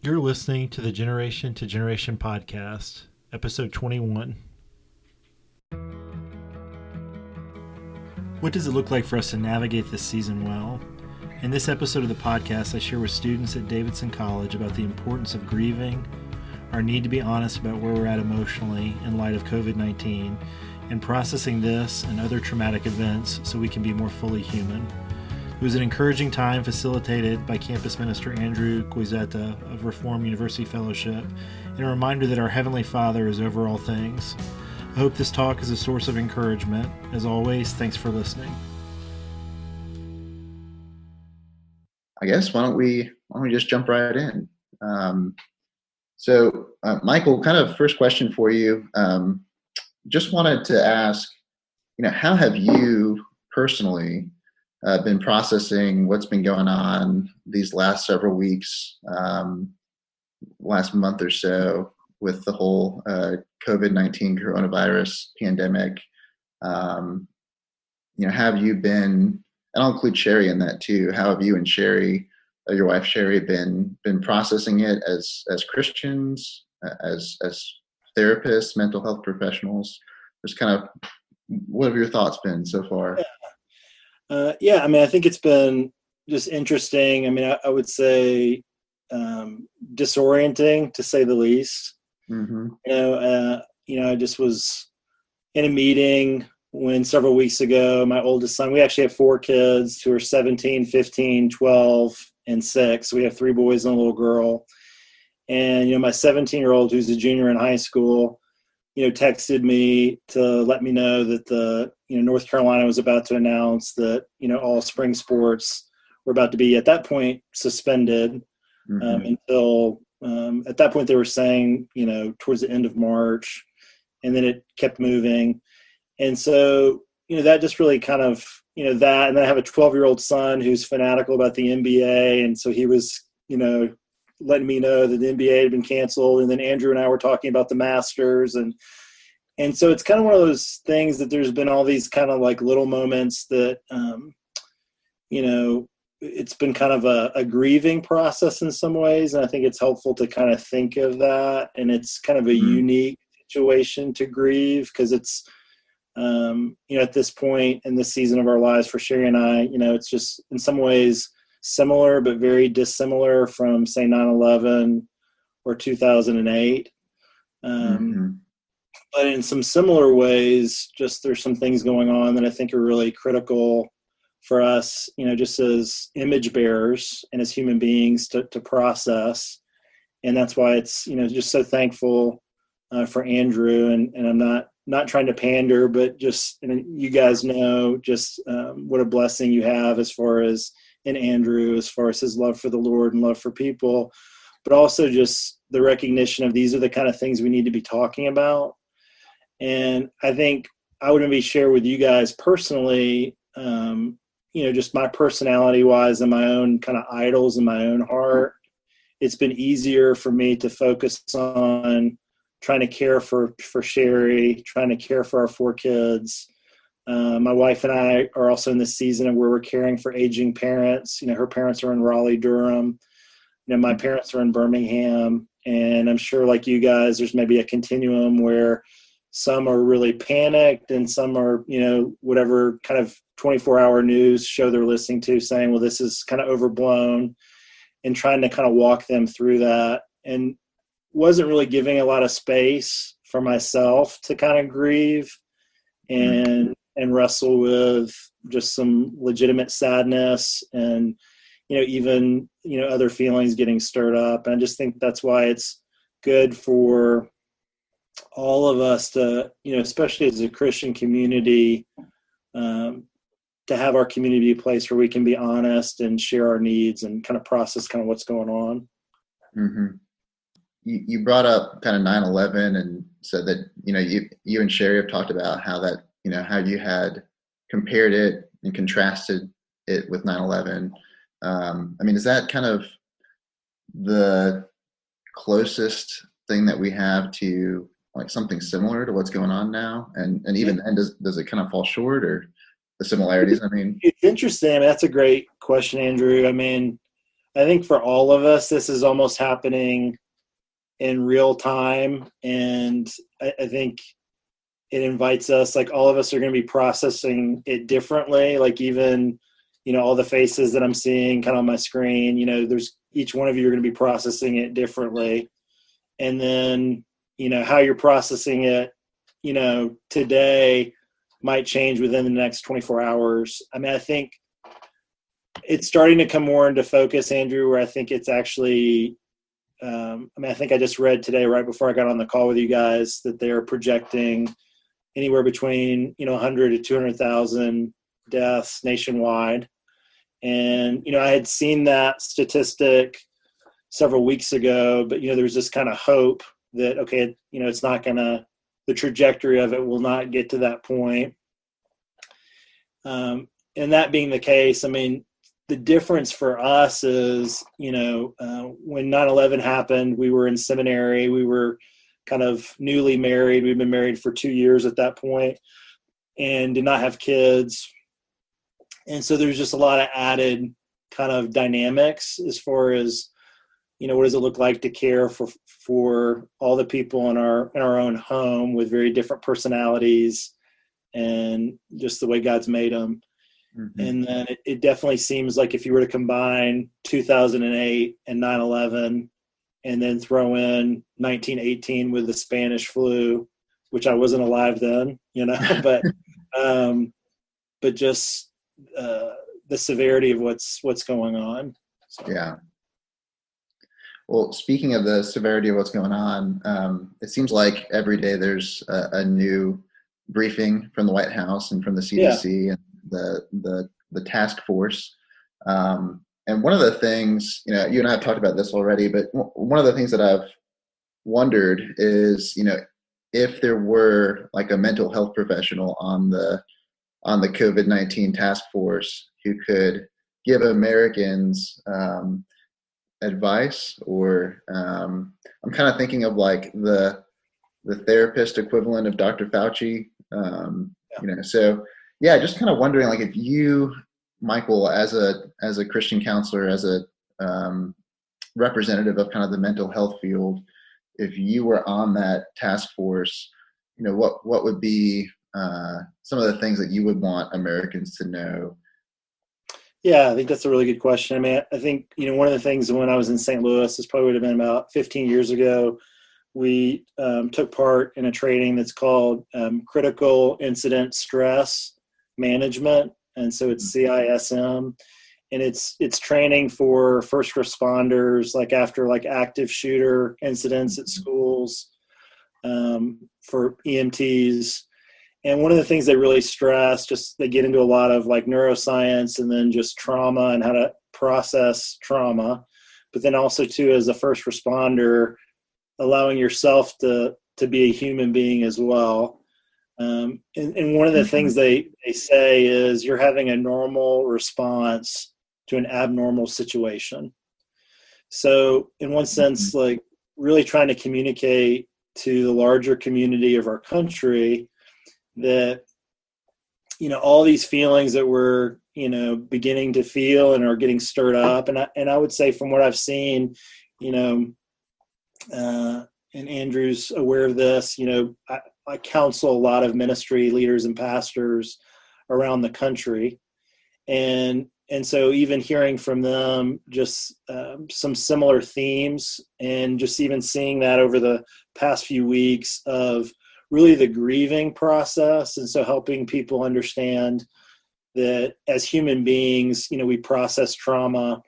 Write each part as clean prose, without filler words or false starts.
You're listening to the Generation to Generation podcast, episode 21. What does it look like for us to navigate this season well? In this episode of the podcast, I share with students at Davidson College about the importance of grieving, our need to be honest about where we're at emotionally in light of COVID-19, and processing this and other traumatic events so we can be more fully human. It was an encouraging time facilitated by campus minister Andrew Guizetta of Reformed University Fellowship, and a reminder that our Heavenly Father is over all things. I hope this talk is a source of encouragement. As always, thanks for listening. I guess why don't we just jump right in? Michael, kind of first question for you. Just wanted to ask, how have you personally been processing what's been going on these last several weeks, last month or so, with the whole COVID-19 coronavirus pandemic? Have you been, and I'll include Sherry in that too, how have you and Sherry, your wife Sherry, been processing it as Christians, as therapists, mental health professionals? Just kind of, what have your thoughts been so far? I think it's been just interesting. I would say disorienting, to say the least. Mm-hmm. I just was in a meeting when several weeks ago, my oldest son, we actually have 4 kids who are 17, 15, 12, and 6. We have 3 boys and a little girl. And, my 17-year-old, who's a junior in high school, texted me to let me know that North Carolina was about to announce that, all spring sports were about to be, at that point, suspended until, at that point, they were saying, towards the end of March, and then it kept moving. And so, that just really kind of, that, and then I have a 12-year-old son who's fanatical about the NBA. And so he was, letting me know that the NBA had been canceled. And then Andrew and I were talking about the Masters. And so it's kind of one of those things that there's been all these kind of like little moments that, it's been kind of a grieving process in some ways. And I think it's helpful to kind of think of that. And it's kind of a unique situation to grieve, because it's, at this point in this season of our lives for Sherry and I, it's just in some ways similar, but very dissimilar from, say, 9/11 or 2008. But in some similar ways, just there's some things going on that I think are really critical for us, just as image bearers and as human beings to process. And that's why it's, just so thankful for Andrew. And I'm not trying to pander, but just, you guys know just what a blessing you have as far as in Andrew, as far as his love for the Lord and love for people, but also just the recognition of these are the kind of things we need to be talking about. And I think I would maybe share with you guys personally, just my personality wise and my own kind of idols in my own heart. It's been easier for me to focus on trying to care for Sherry, trying to care for our 4 kids. My wife and I are also in this season of where we're caring for aging parents. Her parents are in Raleigh, Durham. My parents are in Birmingham. And I'm sure, like you guys, there's maybe a continuum where some are really panicked and some are, whatever kind of 24-hour news show they're listening to saying, well, this is kind of overblown, and trying to kind of walk them through that. And wasn't really giving a lot of space for myself to kind of grieve and wrestle with just some legitimate sadness and, even, other feelings getting stirred up. And I just think that's why it's good for all of us to, especially as a Christian community, to have our community be a place where we can be honest and share our needs and kind of process kind of what's going on. Mm-hmm. You brought up kind of 9/11 and said that, you and Sherry have talked about how that, how you had compared it and contrasted it with 9/11. Is that kind of the closest thing that we have to like something similar to what's going on now? And even then, does it kind of fall short, or the similarities? It's interesting. That's a great question, Andrew. I think for all of us, this is almost happening in real time. And I think it invites us, like all of us are going to be processing it differently. Like even, all the faces that I'm seeing kind of on my screen, there's each one of you are going to be processing it differently. And then, how you're processing it, today might change within the next 24 hours. I mean, I think it's starting to come more into focus, Andrew, where I think it's actually, I think I just read today, right before I got on the call with you guys, that they're projecting anywhere between, 100 to 200,000 deaths nationwide. And, I had seen that statistic several weeks ago, but, there's this kind of hope that, okay, it's not going to, the trajectory of it will not get to that point. And that being the case, I mean, the difference for us is, when 9/11 happened, we were in seminary, we were kind of newly married. We'd been married for 2 years at that point and did not have kids. And so there's just a lot of added kind of dynamics as far as, what does it look like to care for all the people in our own home with very different personalities and just the way God's made them. Mm-hmm. And then it definitely seems like if you were to combine 2008 and 9/11 and then throw in 1918 with the Spanish flu, which I wasn't alive then, but just the severity of what's going on. So. Yeah. Well, speaking of the severity of what's going on, it seems like every day there's a new briefing from the White House and from the CDC and the task force. And one of the things, you and I have talked about this already, but one of the things that I've wondered is, if there were like a mental health professional on the COVID-19 task force who could give Americans advice, or I'm kind of thinking of like the therapist equivalent of Dr. Fauci, so yeah, just kind of wondering, like, if you, Michael, as a Christian counselor, as a representative of kind of the mental health field, if you were on that task force, what would be some of the things that you would want Americans to know? Yeah, I think that's a really good question. I mean, I think, one of the things when I was in St. Louis, this probably would have been about 15 years ago, we took part in a training that's called Critical Incident Stress Management. And so it's CISM, and it's training for first responders, like after like active shooter incidents at schools, for EMTs. And one of the things they really stress, just they get into a lot of like neuroscience and then just trauma and how to process trauma, but then also too, as a first responder, allowing yourself to be a human being as well. And one of the things they say is you're having a normal response to an abnormal situation. So in one sense, like really trying to communicate to the larger community of our country that, all these feelings that we're, beginning to feel and are getting stirred up. And I would say from what I've seen, and Andrew's aware of this, I counsel a lot of ministry leaders and pastors around the country. And so even hearing from them just some similar themes, and just even seeing that over the past few weeks of really the grieving process. And so helping people understand that as human beings, we process trauma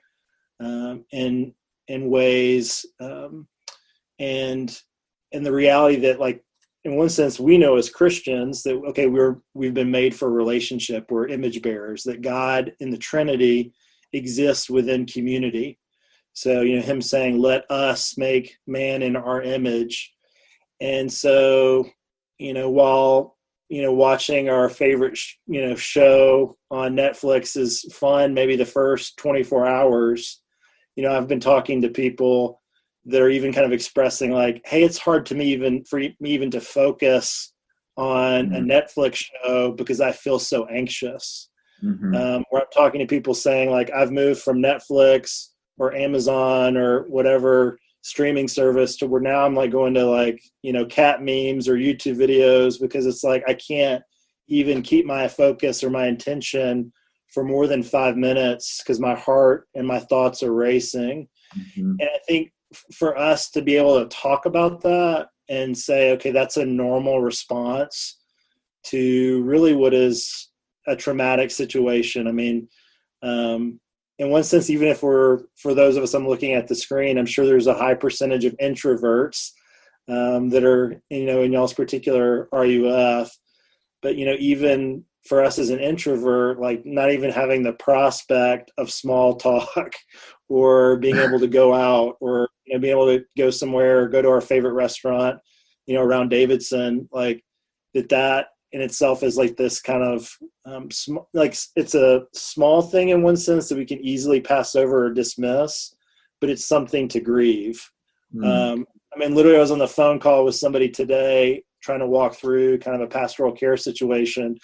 in ways, and the reality that, like, in one sense, we know as Christians that, okay, we've been made for a relationship. We're image bearers, that God in the Trinity exists within community. So, him saying, let us make man in our image. And so, while, watching our favorite, show on Netflix is fun, maybe the first 24 hours, I've been talking to people that are even kind of expressing like, hey, it's hard for me even to focus on a Netflix show because I feel so anxious. Where I'm talking to people saying like, I've moved from Netflix or Amazon or whatever streaming service to where now I'm like going to like, cat memes or YouTube videos, because it's like I can't even keep my focus or my attention for more than 5 minutes because my heart and my thoughts are racing. Mm-hmm. And I think for us to be able to talk about that and say, okay, that's a normal response to really what is a traumatic situation. I mean, in one sense, even if for those of us, I'm looking at the screen, I'm sure there's a high percentage of introverts that are, in y'all's particular RUF. But, even for us as an introvert, like not even having the prospect of small talk or being able to go out or being able to go somewhere or go to our favorite restaurant, around Davidson, like that in itself is like this kind of like it's a small thing in one sense that we can easily pass over or dismiss, but it's something to grieve. I mean, literally I was on the phone call with somebody today trying to walk through kind of a pastoral care situation,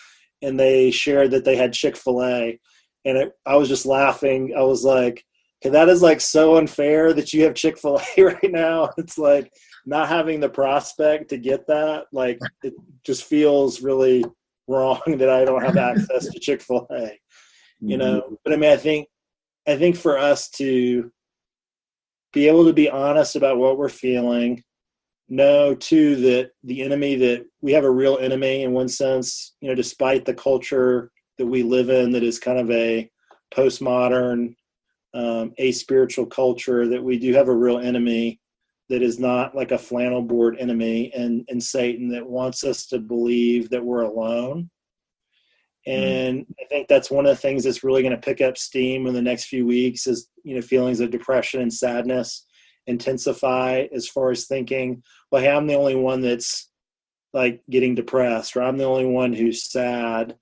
and they shared that they had Chick-fil-A, and I was just laughing. I was like, okay, that is like so unfair that you have Chick-fil-A right now. It's like not having the prospect to get that, like it just feels really wrong that I don't have access to Chick-fil-A, But I mean, I think for us to be able to be honest about what we're feeling, know too that the enemy, that we have a real enemy in one sense, despite the culture that we live in that is kind of a postmodern, aspiritual culture, that we do have a real enemy that is not like a flannel board enemy and Satan that wants us to believe that we're alone. And I think that's one of the things that's really going to pick up steam in the next few weeks is, feelings of depression and sadness intensify, as far as thinking, well, hey, I'm the only one that's like getting depressed, or I'm the only one who's sad.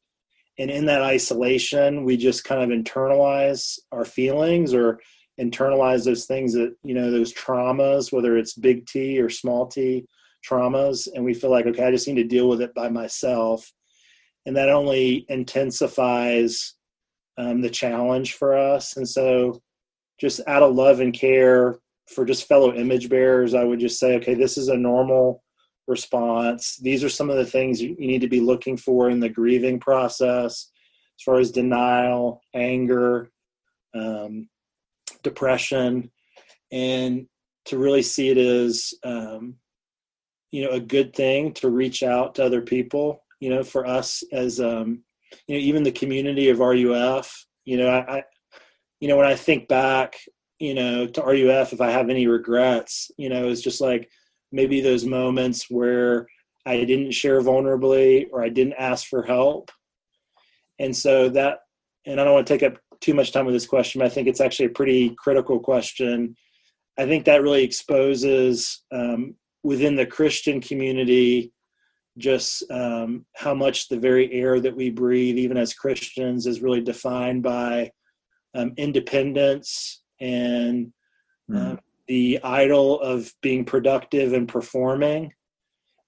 And in that isolation, we just kind of internalize our feelings or internalize those things that, those traumas, whether it's big T or small t traumas. And we feel like, okay, I just need to deal with it by myself. And that only intensifies the challenge for us. And so just out of love and care for just fellow image bearers, I would just say, okay, this is a normal response. These are some of the things you need to be looking for in the grieving process, as far as denial, anger, depression, and to really see it as, a good thing to reach out to other people. For us as, even the community of RUF, when I think back, to RUF, if I have any regrets, it's just like maybe those moments where I didn't share vulnerably or I didn't ask for help. And so that, and I don't want to take up too much time with this question, but I think it's actually a pretty critical question. I think that really exposes within the Christian community just how much the very air that we breathe, even as Christians, is really defined by independence and the idol of being productive and performing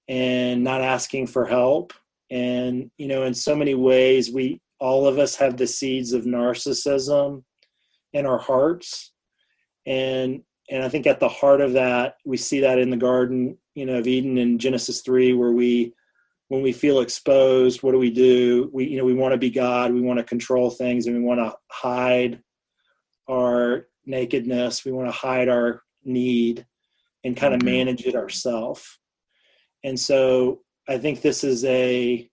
and not asking for help. And, in so many ways, all of us have the seeds of narcissism in our hearts. And I think at the heart of that, we see that in the Garden, of Eden in Genesis 3, where when we feel exposed, what do? We want to be God. We want to control things, and we want to hide our nakedness. We want to hide our need and kind of manage it ourselves. And so I think this is a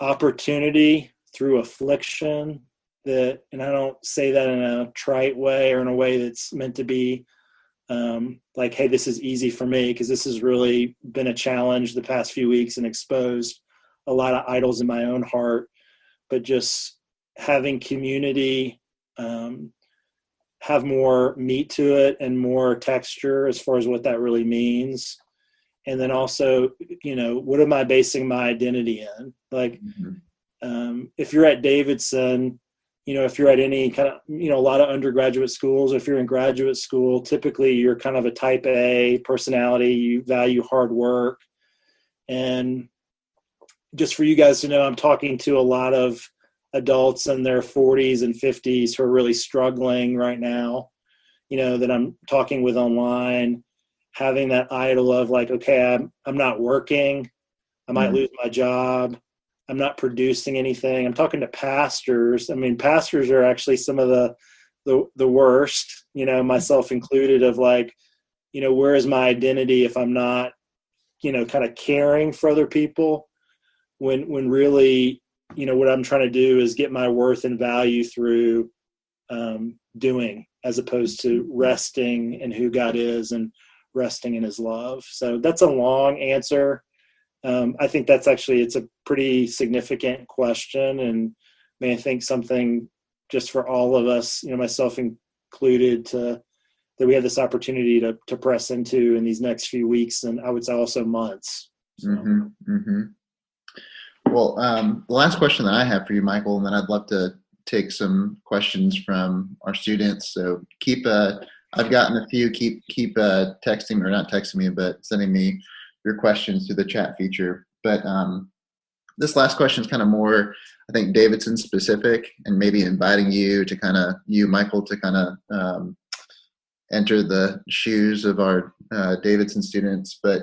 opportunity through affliction that, and I don't say that in a trite way or in a way that's meant to be like, hey, this is easy for me, because this has really been a challenge the past few weeks and exposed a lot of idols in my own heart. But just having community have more meat to it and more texture as far as what that really means. And then also, what am I basing my identity in? Like, if you're at Davidson, if you're at any kind of, a lot of undergraduate schools, if you're in graduate school, typically you're kind of a type A personality. You value hard work. And just for you guys to know, I'm talking to a lot of adults in their 40s and 50s who are really struggling right now, that I'm talking with online, having that idol of like, okay, I'm not working. I might lose my job. I'm not producing anything. I'm talking to pastors. I mean, pastors are actually some of the worst, myself included, of like, where is my identity if I'm not, kind of caring for other people, when really, what I'm trying to do is get my worth and value through doing, as opposed to resting in who God is and resting in his love. So that's a long answer. I think that's it's a pretty significant question, and I think something just for all of us, myself included, that we have this opportunity to press into in these next few weeks, and I would say also months. So. Well, the last question that I have for you, Michael, and then I'd love to take some questions from our students. So I've gotten a few. Keep texting, or not texting me, but sending me your questions through the chat feature. But this last question is kind of more, I think, Davidson specific, and maybe inviting you, Michael, to kind of enter the shoes of our Davidson students. But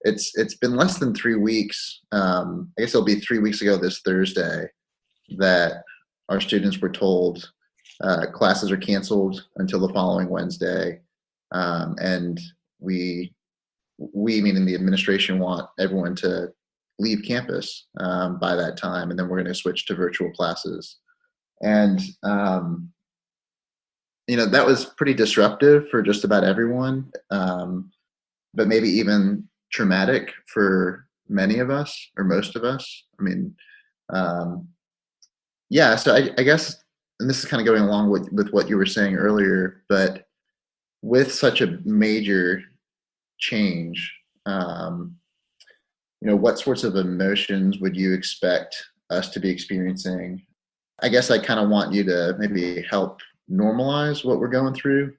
it's been less than 3 weeks. I guess it'll be 3 weeks ago this Thursday that our students were told classes are canceled until the following Wednesday, and we meaning the administration, want everyone to leave campus by that time, and then we're going to switch to virtual classes. And that was pretty disruptive for just about everyone, but maybe even traumatic for many of us, or most of us. I mean, so I guess, and this is kind of going along with what you were saying earlier, but with such a major change, what sorts of emotions would you expect us to be experiencing? I guess I kind of want you to maybe help normalize what we're going through.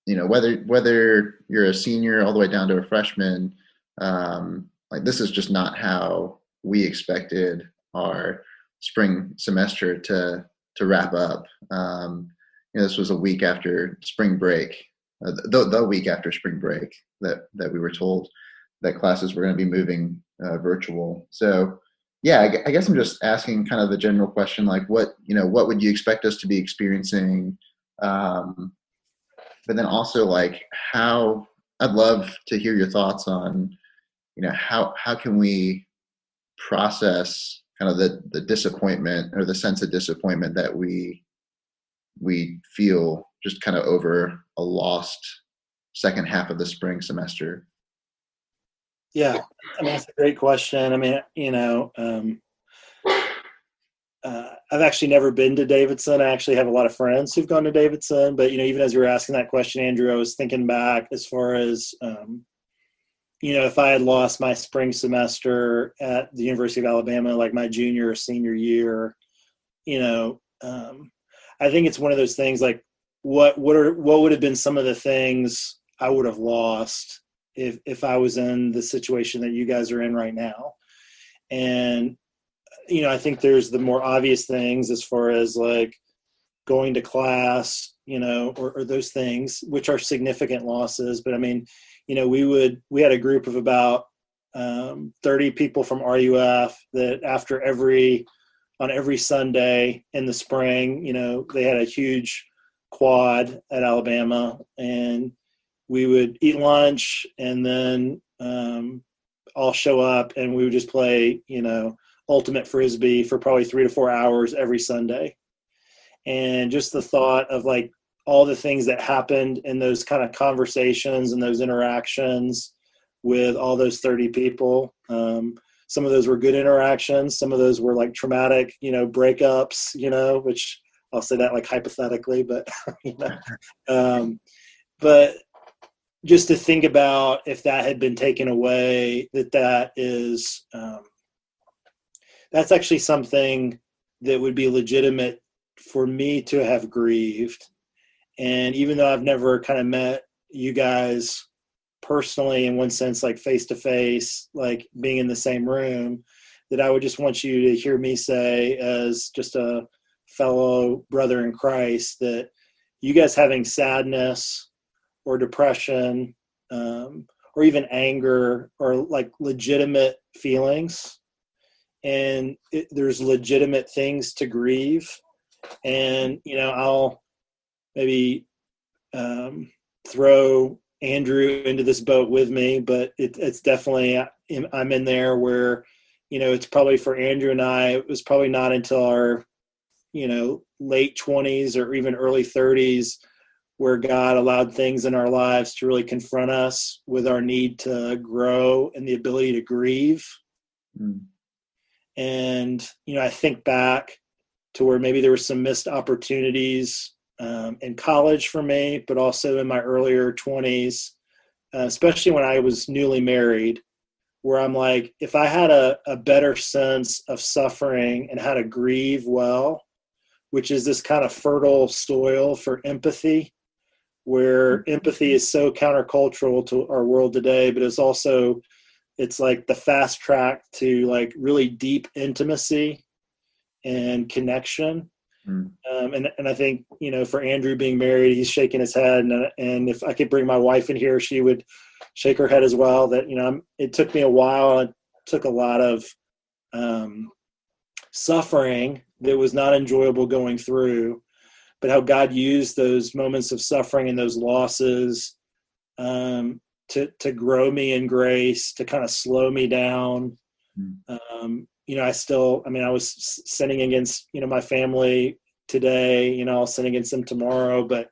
Whether you're a senior all the way down to a freshman, like, this is just not how we expected our spring semester to wrap up. This was a week after spring break, the week after spring break that we were told that classes were going to be moving virtual. So I guess I'm just asking kind of the general question, like, what would you expect us to be experiencing? But then also, like, how, I'd love to hear your thoughts on, how can we process kind of the disappointment, or the sense of disappointment that we feel just kind of over a lost second half of the spring semester. Yeah, I mean, that's a great question. I mean, I've actually never been to Davidson. I actually have a lot of friends who've gone to Davidson, but, even as you were asking that question, Andrew, I was thinking back as far as, if I had lost my spring semester at the University of Alabama, like my junior or senior year, I think it's one of those things, like, what would have been some of the things I would have lost if I was in the situation that you guys are in right now. And, I think there's the more obvious things as far as, like, going to class, or those things, which are significant losses. But I mean, we had a group of about 30 people from RUF that on every Sunday in the spring, they had a huge quad at Alabama, and we would eat lunch, and then all show up, and we would just play, ultimate frisbee for probably 3 to 4 hours every Sunday. And just the thought of, like, all the things that happened in those kind of conversations and those interactions with all those 30 people. Some of those were good interactions. Some of those were, like, traumatic, breakups, which I'll say that, like, hypothetically, but, but just to think about if that had been taken away, that is, that's actually something that would be legitimate for me to have grieved. And even though I've never kind of met you guys personally in one sense, like face to face, like being in the same room, that I would just want you to hear me say as just a fellow brother in Christ, that you guys having sadness or depression, or even anger, or like legitimate feelings, and there's legitimate things to grieve. And, I'll maybe throw Andrew into this boat with me, but it's definitely, I'm in there where, it's probably for Andrew and I, it was probably not until our, late 20s or even early 30s where God allowed things in our lives to really confront us with our need to grow and the ability to grieve. Mm. And, I think back to where maybe there were some missed opportunities in college for me, but also in my earlier 20s, especially when I was newly married, where I'm like, if I had a better sense of suffering and how to grieve well, which is this kind of fertile soil for empathy, where empathy is so countercultural to our world today, but it's like the fast track to like really deep intimacy and connection. And I think, for Andrew being married, he's shaking his head, and if I could bring my wife in here, she would shake her head as well, that, it took me a while. It took a lot of suffering that was not enjoyable going through, but how God used those moments of suffering and those losses to grow me in grace, to kind of slow me down. I was sinning against, my family today, I'll sin against them tomorrow, but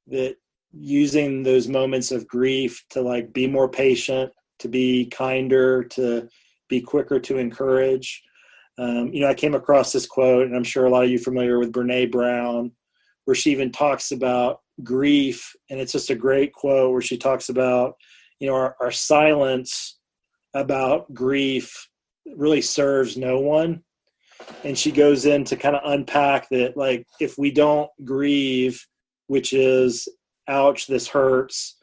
that using those moments of grief to like be more patient, to be kinder, to be quicker to encourage. I came across this quote, and I'm sure a lot of you are familiar with Brene Brown, where she even talks about grief. And it's just a great quote where she talks about, our silence about grief really serves no one. And she goes in to kind of unpack that, like, if we don't grieve, which is, ouch, this hurts.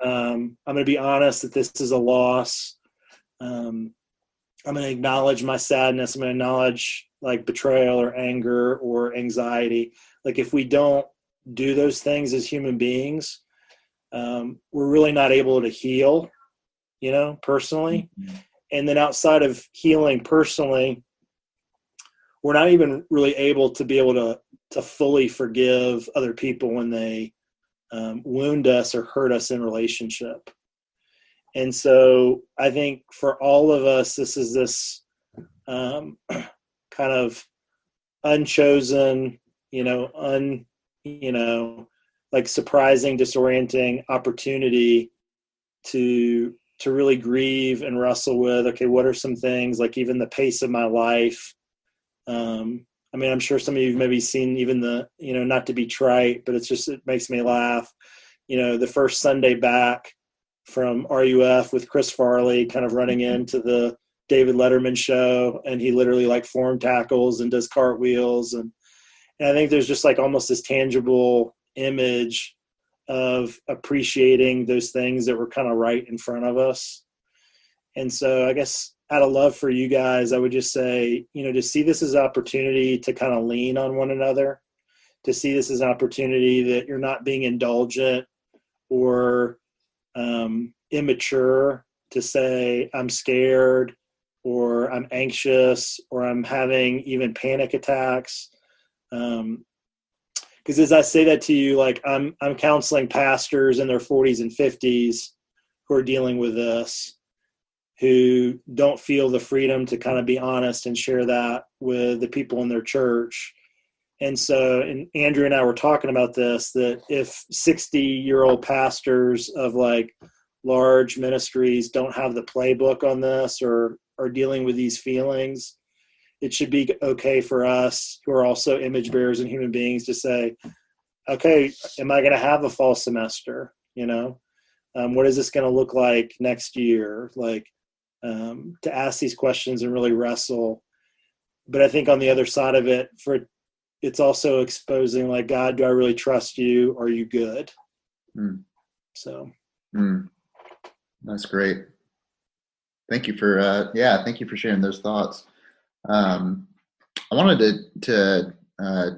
I'm going to be honest that this is a loss. I'm going to acknowledge my sadness. I'm going to acknowledge like betrayal or anger or anxiety. Like, if we don't do those things as human beings, we're really not able to heal, personally. Mm-hmm. And then outside of healing personally, we're not even really able to fully forgive other people when they wound us or hurt us in relationship. And so I think for all of us, this is this kind of unchosen, like surprising, disorienting opportunity to really grieve and wrestle with, okay, what are some things, like even the pace of my life. I'm sure some of you have maybe seen even the, not to be trite, but it makes me laugh. The first Sunday back from RUF with Chris Farley kind of running into the David Letterman show, and he literally like form tackles and does cartwheels. And I think there's just like almost this tangible image of appreciating those things that were kind of right in front of us. And so I guess out of love for you guys, I would just say, to see this as an opportunity to kind of lean on one another, to see this as an opportunity that you're not being indulgent or immature, to say I'm scared or I'm anxious or I'm having even panic attacks. Because as I say that to you, like I'm counseling pastors in their 40s and 50s who are dealing with this, who don't feel the freedom to kind of be honest and share that with the people in their church. And so, and Andrew and I were talking about this, that if 60-year-old pastors of like large ministries don't have the playbook on this or are dealing with these feelings, it should be okay for us who are also image bearers and human beings to say, okay, am I going to have a fall semester? What is this going to look like next year? Like, to ask these questions and really wrestle. But I think on the other side of it, it's also exposing, like, God, do I really trust you? Are you good? So. That's great. Thank you for thank you for sharing those thoughts. I wanted to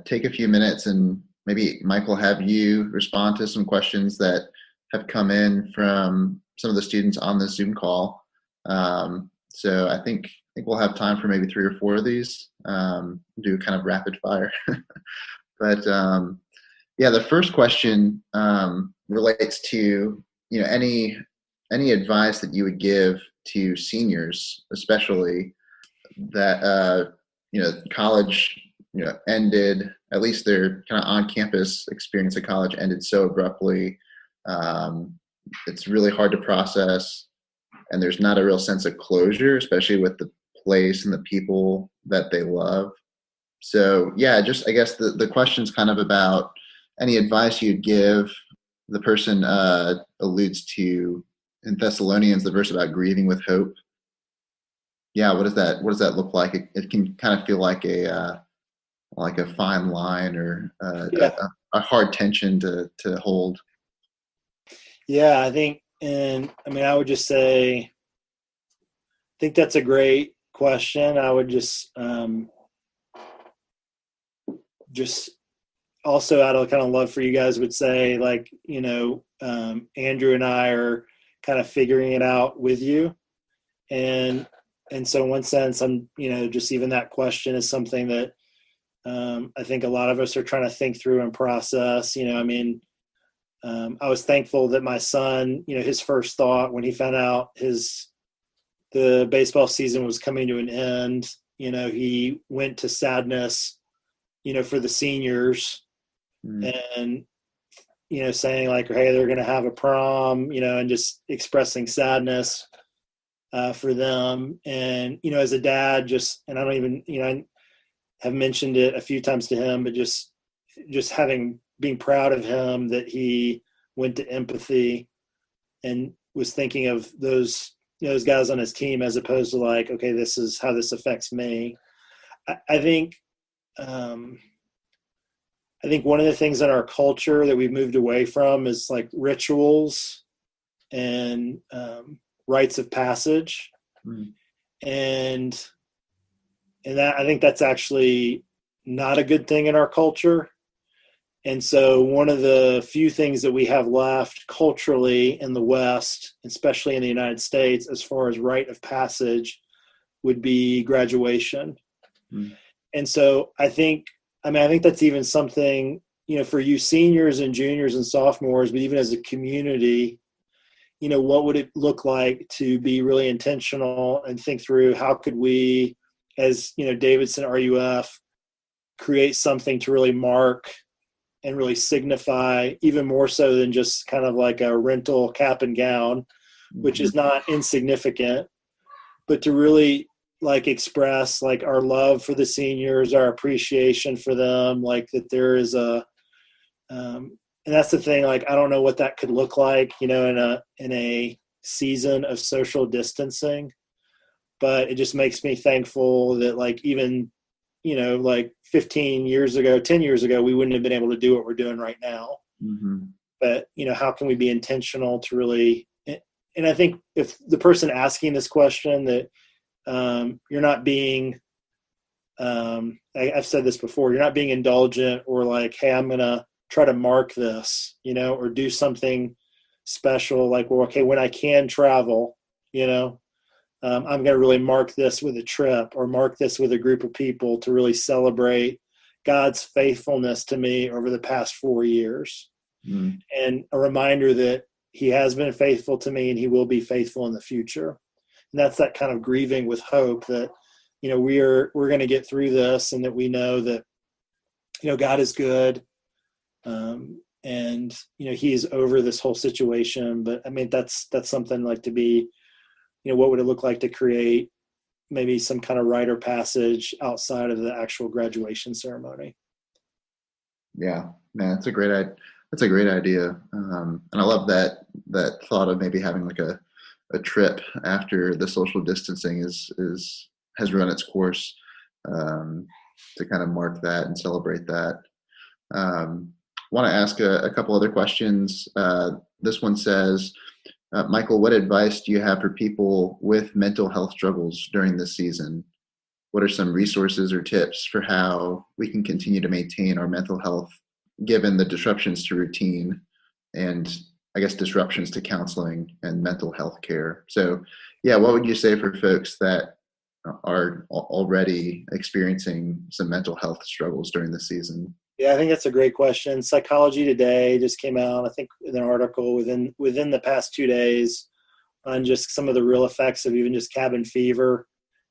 take a few minutes and maybe Michael have you respond to some questions that have come in from some of the students on this Zoom call. So I think we'll have time for maybe 3 or 4 of these. Do kind of rapid fire. But the first question relates to any advice that you would give to seniors, especially that college ended, at least their kind of on-campus experience at college ended so abruptly. It's really hard to process, and there's not a real sense of closure, especially with the place and the people that they love. So I guess the question's kind of about any advice you'd give. The person alludes to in Thessalonians the verse about grieving with hope. What does that look like? It can kind of feel like a fine line or a hard tension to hold. Yeah, I think, I would just say, I think that's a great question. I would just also out of kind of love for you guys would say, Andrew and I are kind of figuring it out with you. And so in one sense, I'm, just even that question is something that I think a lot of us are trying to think through and process. I was thankful that my son, his first thought when he found out the baseball season was coming to an end, he went to sadness, for the seniors and, saying like, hey, they're going to have a prom, and just expressing sadness for them. And, as a dad, and I don't even, I have mentioned it a few times to him, but just being proud of him that he went to empathy and was thinking of those guys on his team as opposed to like, okay, this is how this affects me. I think one of the things in our culture that we've moved away from is like rituals and rites of passage. And that, I think that's actually not a good thing in our culture. And so one of the few things that we have left culturally in the West, especially in the United States, as far as rite of passage, would be graduation. And so I think that's even something, for you seniors and juniors and sophomores, but even as a community, what would it look like to be really intentional and think through how could we, as, Davidson RUF, create something to really mark and really signify, even more so than just kind of like a rental cap and gown, which is not insignificant, but to really like express like our love for the seniors, our appreciation for them, like that there is and that's the thing, like, I don't know what that could look like, in a season of social distancing, but it just makes me thankful that like, even, like 15 years ago, 10 years ago, we wouldn't have been able to do what we're doing right now. But, how can we be intentional to really, and I think if the person asking this question that you're not being, I've said this before, you're not being indulgent or like, hey, I'm going to try to mark this, or do something special. Like, well, okay, when I can travel, I'm going to really mark this with a trip or mark this with a group of people to really celebrate God's faithfulness to me over the past 4 years. And a reminder that he has been faithful to me and he will be faithful in the future. And that's that kind of grieving with hope that, we're going to get through this and that we know that, God is good. And, he is over this whole situation. But that's something like to be, what would it look like to create maybe some kind of rite or passage outside of the actual graduation ceremony? Yeah, man, that's a great idea. And I love that thought of maybe having like a trip after the social distancing has run its course, to kind of mark that and celebrate that. Want to ask a couple other questions. This one says, Michael, what advice do you have for people with mental health struggles during this season? What are some resources or tips for how we can continue to maintain our mental health given the disruptions to routine and, I guess, disruptions to counseling and mental health care? So, yeah, what would you say for folks that are already experiencing some mental health struggles during the season? Yeah, I think that's a great question. Psychology Today just came out, I think, with an article within the past 2 days on just some of the real effects of even just cabin fever,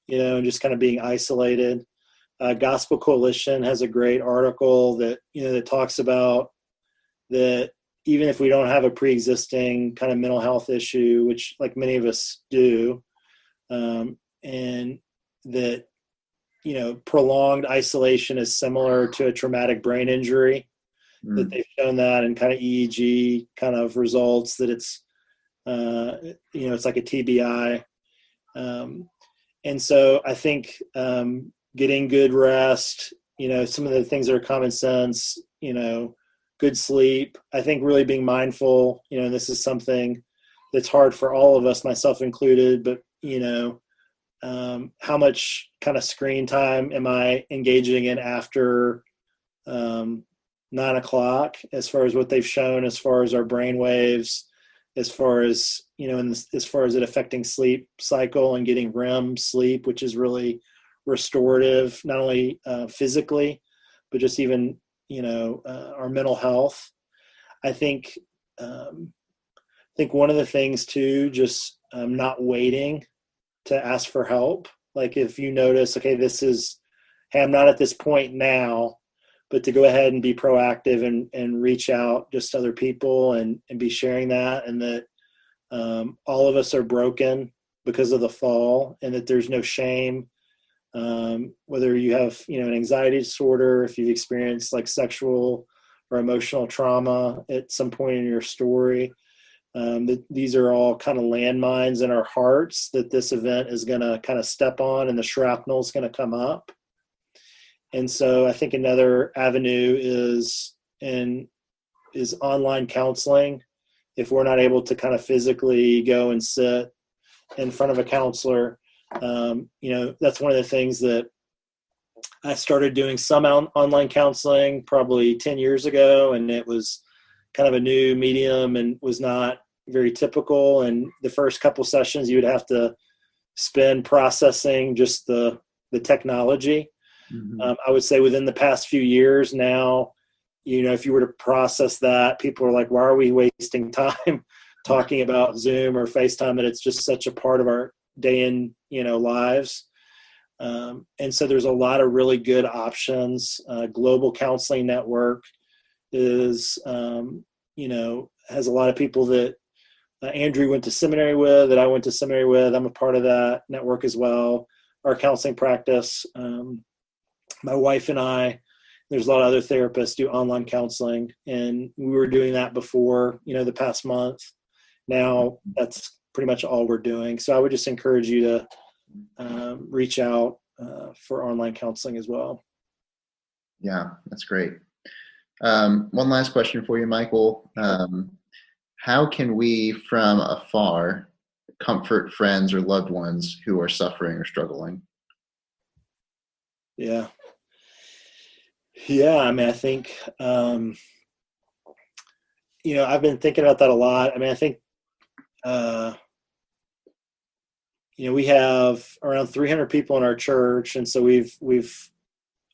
and just kind of being isolated. Gospel Coalition has a great article that, that talks about that even if we don't have a pre-existing kind of mental health issue, which like many of us do, and that, prolonged isolation is similar to a traumatic brain injury, that they've shown that in kind of EEG kind of results that it's, it's like a TBI. And so I think getting good rest, some of the things that are common sense, good sleep, I think really being mindful, and this is something that's hard for all of us, myself included, but, how much kind of screen time am I engaging in after 9 o'clock, as far as what they've shown, as far as our brain waves, as far as, as far as it affecting sleep cycle and getting REM sleep, which is really restorative, not only physically, but just even, our mental health. I think one of the things too, just not waiting to ask for help. Like if you notice, okay, hey, I'm not at this point now, but to go ahead and be proactive and reach out just to other people and be sharing that, and that all of us are broken because of the fall, and that there's no shame. Whether you have, an anxiety disorder, if you've experienced like sexual or emotional trauma at some point in your story, that these are all kind of landmines in our hearts that this event is going to kind of step on, and the shrapnel is going to come up. And so I think another avenue is online counseling. If we're not able to kind of physically go and sit in front of a counselor, that's one of the things that I started doing some online counseling probably 10 years ago, and it was kind of a new medium and was not very typical. And the first couple sessions you would have to spend processing just the technology. Mm-hmm. I would say within the past few years now, if you were to process that, people are like, why are we wasting time talking about Zoom or FaceTime? And it's just such a part of our day in, lives. And so there's a lot of really good options. Global Counseling Network is, has a lot of people that Andrew went to seminary with, that I went to seminary with. I'm a part of that network as well. Our counseling practice, my wife and I, there's a lot of other therapists do online counseling, and we were doing that before, the past month. Now that's pretty much all we're doing. So I would just encourage you to reach out for online counseling as well. Yeah, that's great. One last question for you, Michael. How can we from afar comfort friends or loved ones who are suffering or struggling? Yeah. I mean, I think, I've been thinking about that a lot. I mean, I think, we have around 300 people in our church. And so we've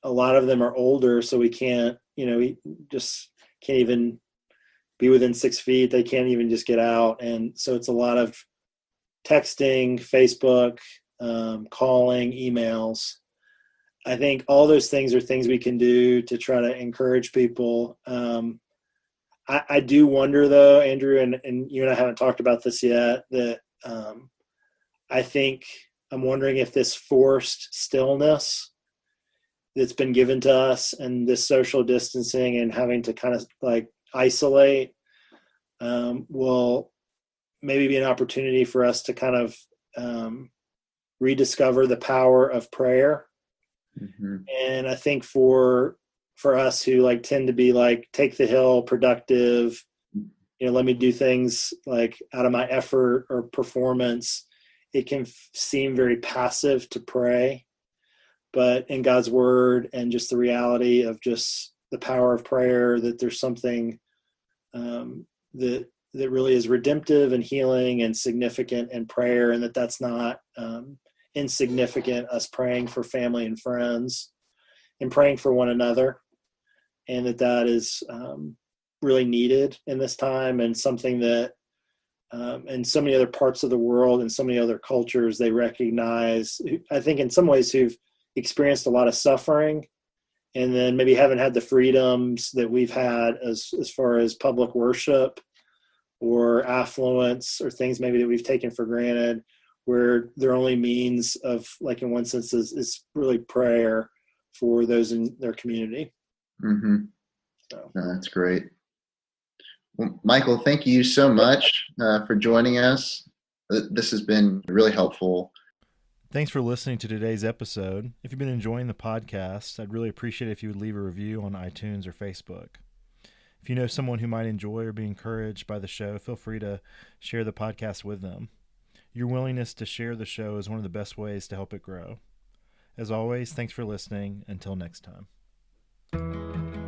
a lot of them are older, so we can't, we just can't even be within 6 feet. They can't even just get out. And so it's a lot of texting, Facebook, calling, emails. I think all those things are things we can do to try to encourage people. I do wonder, though, Andrew, and you and I haven't talked about this yet, that I think I'm wondering if this forced stillness that's been given to us and this social distancing and having to kind of like isolate will maybe be an opportunity for us to kind of rediscover the power of prayer. Mm-hmm. And I think for us who like tend to be like take the hill, productive, let me do things like out of my effort or performance. It can seem very passive to pray, but in God's word and just the reality of just the power of prayer, that there's something that really is redemptive and healing and significant in prayer, and that's not insignificant, us praying for family and friends and praying for one another, and that is really needed in this time, and something that in so many other parts of the world and so many other cultures, they recognize, I think in some ways, who've experienced a lot of suffering and then maybe haven't had the freedoms that we've had as far as public worship or affluence or things maybe that we've taken for granted, where their only means of, like in one sense, is really prayer for those in their community. Mm-hmm. So. No, that's great. Well, Michael, thank you so much for joining us. This has been really helpful. Thanks for listening to today's episode. If you've been enjoying the podcast, I'd really appreciate it if you would leave a review on iTunes or Facebook. If you know someone who might enjoy or be encouraged by the show, feel free to share the podcast with them. Your willingness to share the show is one of the best ways to help it grow. As always, thanks for listening. Until next time.